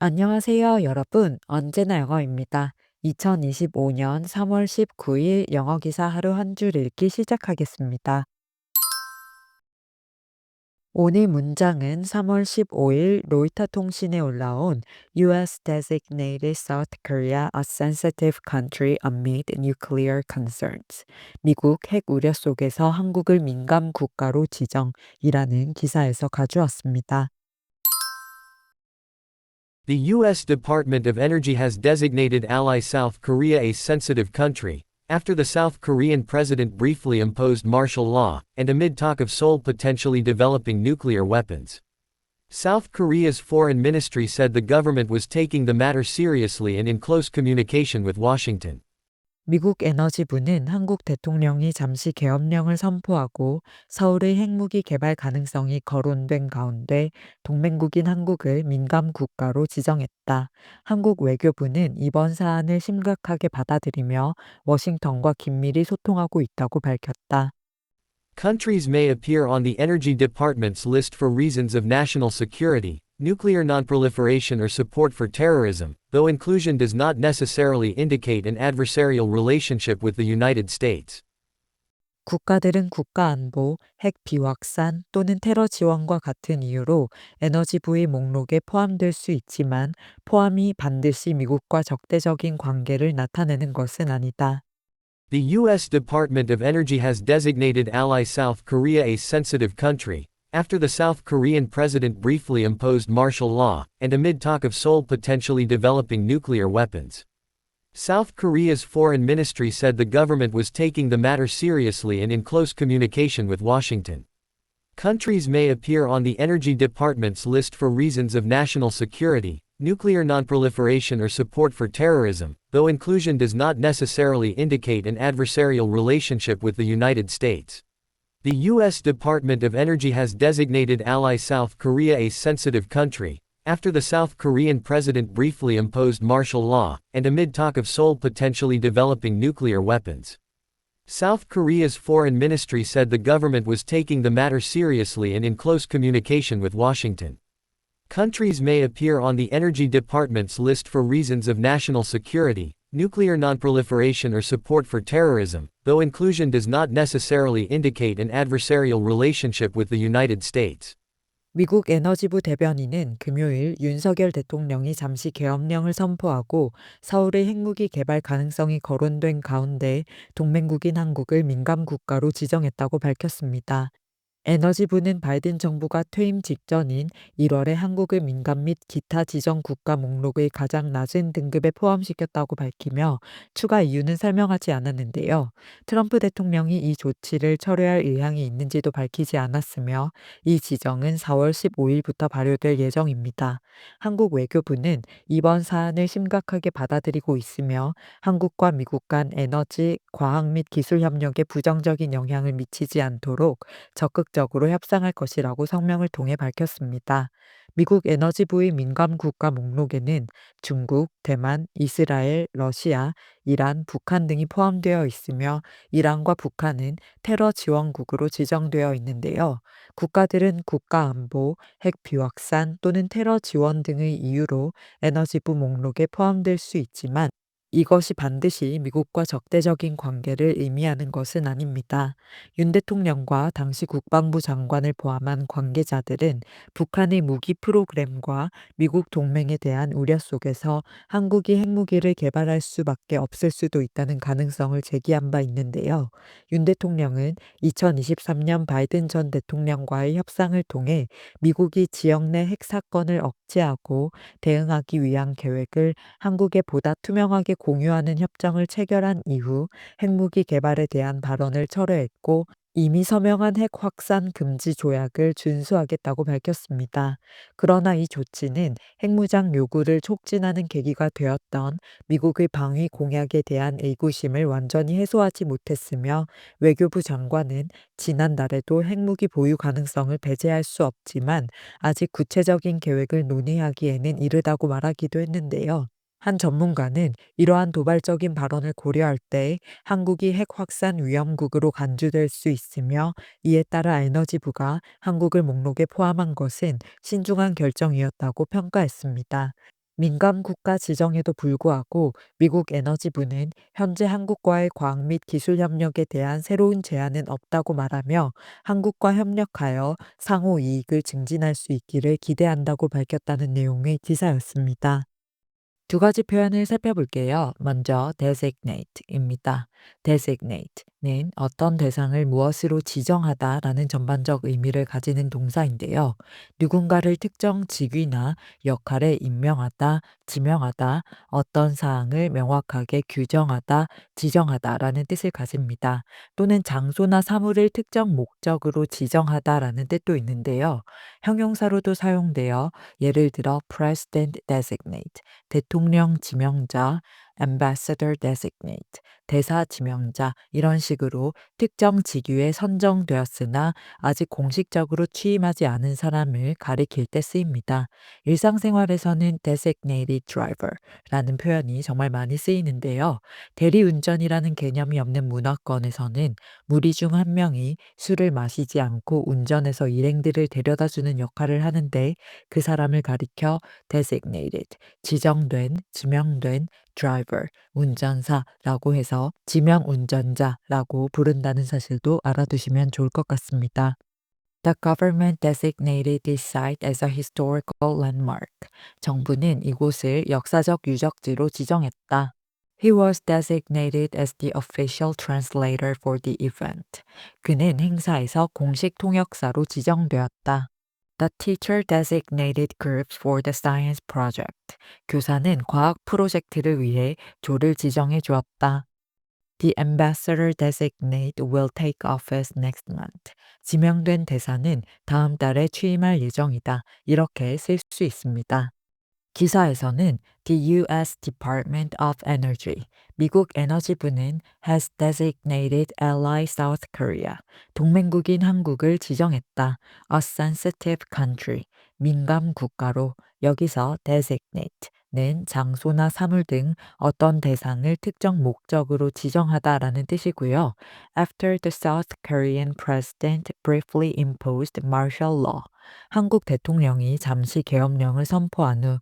안녕하세요, 여러분. 언제나 영어입니다. 2025년 3월 19일 영어 기사 하루 한 줄 읽기 시작하겠습니다. 오늘 문장은 3월 15일 로이터 통신에 올라온 US designated South Korea a sensitive country amid nuclear concerns. 미국 핵 우려 속에서 한국을 민감 국가로 지정이라는 기사에서 가져왔습니다. The U.S. Department of Energy has designated ally South Korea a sensitive country, after the South Korean president briefly imposed martial law, and amid talk of Seoul potentially developing nuclear weapons. South Korea's foreign ministry said the government was taking the matter seriously and in close communication with Washington. 미국 에너지부는 한국 대통령이 잠시 계엄령을 선포하고 서울의 핵무기 개발 가능성이 거론된 가운데 동맹국인 한국을 민감 국가로 지정했다. 한국 외교부는 이번 사안을 심각하게 받아들이며 워싱턴과 긴밀히 소통하고 있다고 밝혔다. Countries may appear on the Energy Department's list for reasons of national security, nuclear nonproliferation or support for terrorism, though inclusion does not necessarily indicate an adversarial relationship with the United States. 국가들은 국가안보, 핵 비확산 또는 테러 지원과 같은 이유로 에너지부의 목록에 포함될 수 있지만 포함이 반드시 미국과 적대적인 관계를 나타내는 것은 아니다. The U.S. Department of Energy has designated ally South Korea a sensitive country, after the South Korean president briefly imposed martial law, and amid talk of Seoul potentially developing nuclear weapons. South Korea's foreign ministry said the government was taking the matter seriously and in close communication with Washington. Countries may appear on the Energy Department's list for reasons of national security, nuclear nonproliferation or support for terrorism, though inclusion does not necessarily indicate an adversarial relationship with the United States. The U.S. Department of Energy has designated ally South Korea a sensitive country, after the South Korean president briefly imposed martial law, and amid talk of Seoul potentially developing nuclear weapons. South Korea's foreign ministry said the government was taking the matter seriously and in close communication with Washington. Countries may appear on the Energy Department's list for reasons of national security, nuclear nonproliferation or support for terrorism, though inclusion does not necessarily indicate an adversarial relationship with the United States. 미국 에너지부 대변인은 금요일 윤석열 대통령이 잠시 계엄령을 선포하고 서울의 핵무기 개발 가능성이 거론된 가운데 동맹국인 한국을 민감 국가로 지정했다고 밝혔습니다. 에너지부는 바이든 정부가 퇴임 직전인 1월에 한국을 민감 및 기타 지정 국가 목록의 가장 낮은 등급에 포함시켰다고 밝히며 추가 이유는 설명하지 않았는데요. 트럼프 대통령이 이 조치를 철회할 의향이 있는지도 밝히지 않았으며 이 지정은 4월 15일부터 발효될 예정입니다. 한국 외교부는 이번 사안을 심각하게 받아들이고 있으며 한국과 미국 간 에너지, 과학 및 기술 협력에 부정적인 영향을 미치지 않도록 적극적으로 협상할 것이라고 성명을 통해 밝혔습니다. 미국 에너지부의 민감 국가 목록에는 중국, 대만, 이스라엘, 러시아, 이란, 북한 등이 포함되어 있으며 이란과 북한은 테러 지원국으로 지정되어 있는데요. 국가들은 국가안보, 핵 비확산 또는 테러 지원 등의 이유로 에너지부 목록에 포함될 수 있지만 이것이 반드시 미국과 적대적인 관계를 의미하는 것은 아닙니다. 윤 대통령과 당시 국방부 장관을 포함한 관계자들은 북한의 무기 프로그램과 미국 동맹에 대한 우려 속에서 한국이 핵무기를 개발할 수밖에 없을 수도 있다는 가능성을 제기한 바 있는데요. 윤 대통령은 2023년 바이든 전 대통령과의 협상을 통해 미국이 지역 내 핵 사건을 억제하고 대응하기 위한 계획을 한국에 보다 투명하게 공유하는 협정을 체결한 이후 핵무기 개발에 대한 발언을 철회했고 이미 서명한 핵 확산 금지 조약을 준수하겠다고 밝혔습니다. 그러나 이 조치는 핵무장 요구를 촉진하는 계기가 되었던 미국의 방위 공약에 대한 의구심을 완전히 해소하지 못했으며 외교부 장관은 지난달에도 핵무기 보유 가능성을 배제할 수 없지만 아직 구체적인 계획을 논의하기에는 이르다고 말하기도 했는데요. 한 전문가는 이러한 도발적인 발언을 고려할 때 한국이 핵 확산 위험국으로 간주될 수 있으며 이에 따라 에너지부가 한국을 목록에 포함한 것은 신중한 결정이었다고 평가했습니다. 민감 국가 지정에도 불구하고 미국 에너지부는 현재 한국과의 과학 및 기술 협력에 대한 새로운 제한은 없다고 말하며 한국과 협력하여 상호 이익을 증진할 수 있기를 기대한다고 밝혔다는 내용의 기사였습니다. 두 가지 표현을 살펴볼게요. 먼저 designate입니다. designate는 어떤 대상을 무엇으로 지정하다라는 전반적 의미를 가지는 동사인데요. 누군가를 특정 직위나 역할에 임명하다, 지명하다, 어떤 사항을 명확하게 규정하다, 지정하다라는 뜻을 가집니다. 또는 장소나 사물을 특정 목적으로 지정하다라는 뜻도 있는데요. 형용사로도 사용되어 예를 들어 president designate 대통령 지명자, ambassador designate, 대사 지명자 이런 식으로 특정 직위에 선정되었으나 아직 공식적으로 취임하지 않은 사람을 가리킬 때 쓰입니다. 일상생활에서는 designated driver라는 표현이 정말 많이 쓰이는데요. 대리운전이라는 개념이 없는 문화권에서는 무리 중 한 명이 술을 마시지 않고 운전해서 일행들을 데려다주는 역할을 하는데 그 사람을 가리켜 designated 지정된, 지명된 driver, 운전사라고 해서 지명 운전자라고 부른다는 사실도 알아두시면 좋을 것 같습니다. The government designated this site as a historical landmark. 정부는 이곳을 역사적 유적지로 지정했다. He was designated as the official translator for the event. 그는 행사에서 공식 통역사로 지정되었다. The teacher designated groups for the science project. 교사는 과학 프로젝트를 위해 조를 지정해 주었다. The ambassador designate will take office next month. 지명된 대사는 다음 달에 취임할 예정이다. 이렇게 쓸 수 있습니다. 기사에서는 The U.S. Department of Energy, 미국 에너지부는 has designated ally South Korea, 동맹국인 한국을 지정했다. A sensitive country, 민감 국가로 여기서 designate는 장소나 사물 등 어떤 대상을 특정 목적으로 지정하다라는 뜻이고요. After the South Korean president briefly imposed martial law, 한국 대통령이 잠시 계엄령을 선포한 후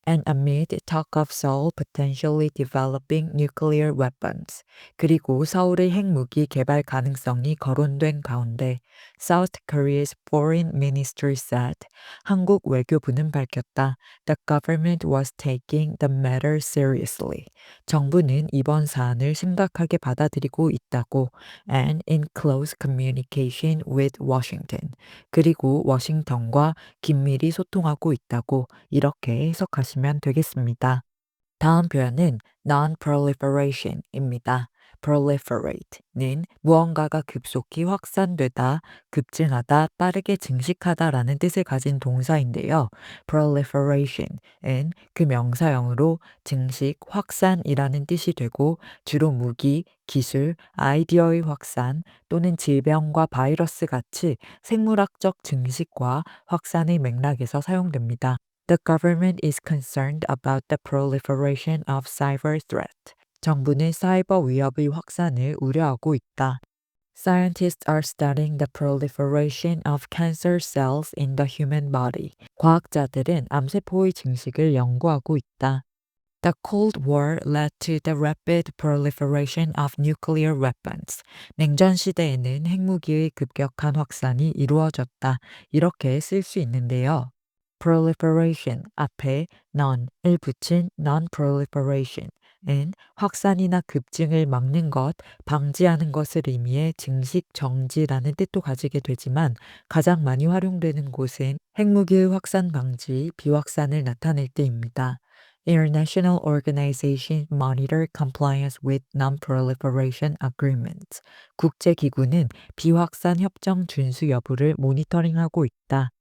and amid talk of Seoul potentially developing nuclear weapons. 그리고 서울의 핵무기 개발 가능성이 거론된 가운데 South Korea's foreign ministry said 한국 외교부는 밝혔다. The government was taking the matter seriously. 정부는 이번 사안을 심각하게 받아들이고 있다고 and in close communication with Washington. 그리고 워싱턴과 긴밀히 소통하고 있다고 이렇게 해석하시면 되겠습니다. 다음 표현은 non-proliferation입니다. proliferate는 무언가가 급속히 확산되다, 급증하다, 빠르게 증식하다라는 뜻을 가진 동사인데요. proliferation은 그 명사형으로 증식, 확산이라는 뜻이 되고 주로 무기, 기술, 아이디어의 확산 또는 질병과 바이러스 같이 생물학적 증식과 확산의 맥락에서 사용됩니다. The government is concerned about the proliferation of cyber threat. 정부는 사이버 위협의 확산을 우려하고 있다. Scientists are studying the proliferation of cancer cells in the human body. 과학자들은 암세포의 증식을 연구하고 있다. The Cold War led to the rapid proliferation of nuclear weapons. 냉전 시대에는 핵무기의 급격한 확산이 이루어졌다. 이렇게 쓸 수 있는데요. proliferation 앞에 non을 붙인 non-proliferation은 확산이나 급증을 막는 것, 방지하는 것을 의미해 증식 정지라는 뜻도 가지게 되지만 가장 많이 활용되는 곳은 핵무기의 확산 방지, 비확산을 나타낼 때입니다. International organizations monitor compliance with non-proliferation agreements. 국제기구는 비확산 협정 준수 여부를 모니터링하고 있다.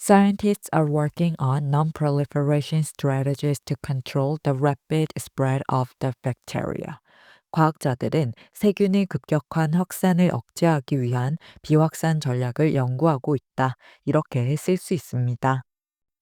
Scientists are working on non-proliferation strategies to control the rapid spread of the bacteria. 과학자들은 세균의 급격한 확산을 억제하기 위한 비확산 전략을 연구하고 있다. 이렇게 쓸 수 있습니다.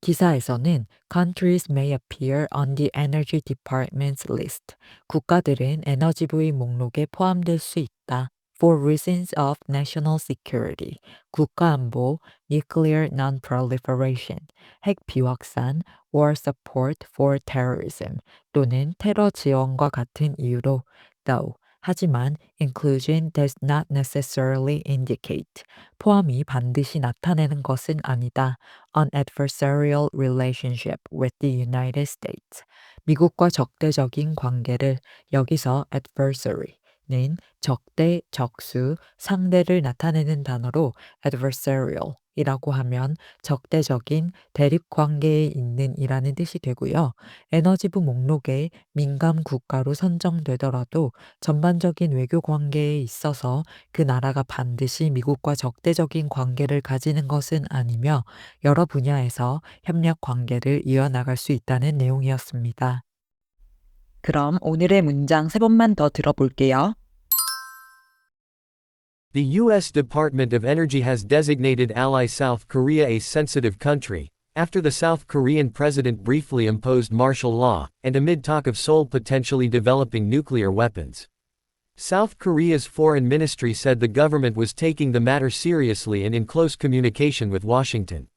기사에서는 countries may appear on the Energy Department's list. 국가들은 에너지부의 목록에 포함될 수 있다. for reasons of national security, 국가안보, nuclear non-proliferation, 핵 비확산, or support for terrorism, 또는 테러 지원과 같은 이유로, though, 하지만 inclusion does not necessarily indicate, 포함이 반드시 나타내는 것은 아니다. An adversarial relationship with the United States. 미국과 적대적인 관계를 여기서 adversary는 적대, 적수, 상대를 나타내는 단어로 adversarial 이라고 하면 적대적인 대립 관계에 있는 이라는 뜻이 되고요. 에너지부 목록에 민감 국가로 선정되더라도 전반적인 외교 관계에 있어서 그 나라가 반드시 미국과 적대적인 관계를 가지는 것은 아니며 여러 분야에서 협력 관계를 이어나갈 수 있다는 내용이었습니다. 그럼 오늘의 문장 세 번만 더 들어볼게요. The U.S. Department of Energy has designated ally South Korea a sensitive country, after the South Korean president briefly imposed martial law, and amid talk of Seoul potentially developing nuclear weapons. South Korea's foreign ministry said the government was taking the matter seriously and in close communication with Washington.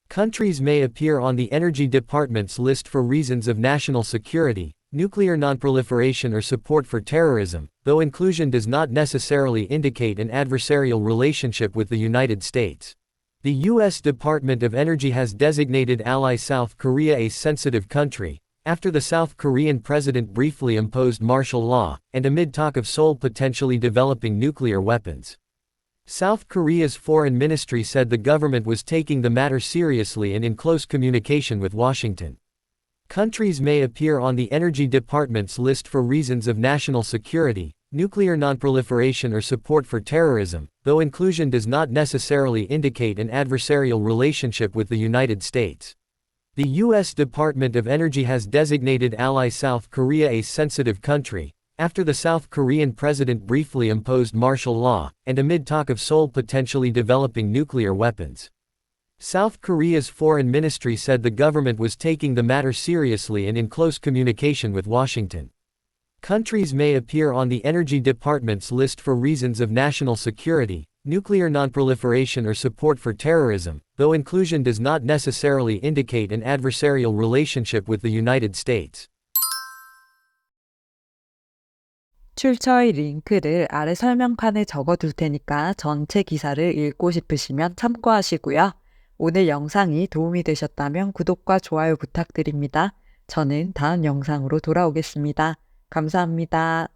Countries may appear on the Energy Department's list for reasons of national security, nuclear nonproliferation or support for terrorism, though inclusion does not necessarily indicate an adversarial relationship with the United States. The U.S. Department of Energy has designated ally South Korea a sensitive country, after the South Korean president briefly imposed martial law, and amid talk of Seoul potentially developing nuclear weapons. South Korea's foreign ministry said the government was taking the matter seriously and in close communication with Washington. Countries may appear on the Energy Department's list for reasons of national security, nuclear nonproliferation or support for terrorism, though inclusion does not necessarily indicate an adversarial relationship with the United States. The U.S. Department of Energy has designated ally South Korea a sensitive country, after the South Korean president briefly imposed martial law, and amid talk of Seoul potentially developing nuclear weapons. South Korea's foreign ministry said the government was taking the matter seriously and in close communication with Washington. Countries may appear on the Energy Department's list for reasons of national security, nuclear nonproliferation or support for terrorism, though inclusion does not necessarily indicate an adversarial relationship with the United States. 출처의 링크를 아래 설명칸에 적어둘 테니까 전체 기사를 읽고 싶으시면 참고하시고요. 오늘 영상이 도움이 되셨다면 구독과 좋아요 부탁드립니다. 저는 다음 영상으로 돌아오겠습니다. 감사합니다.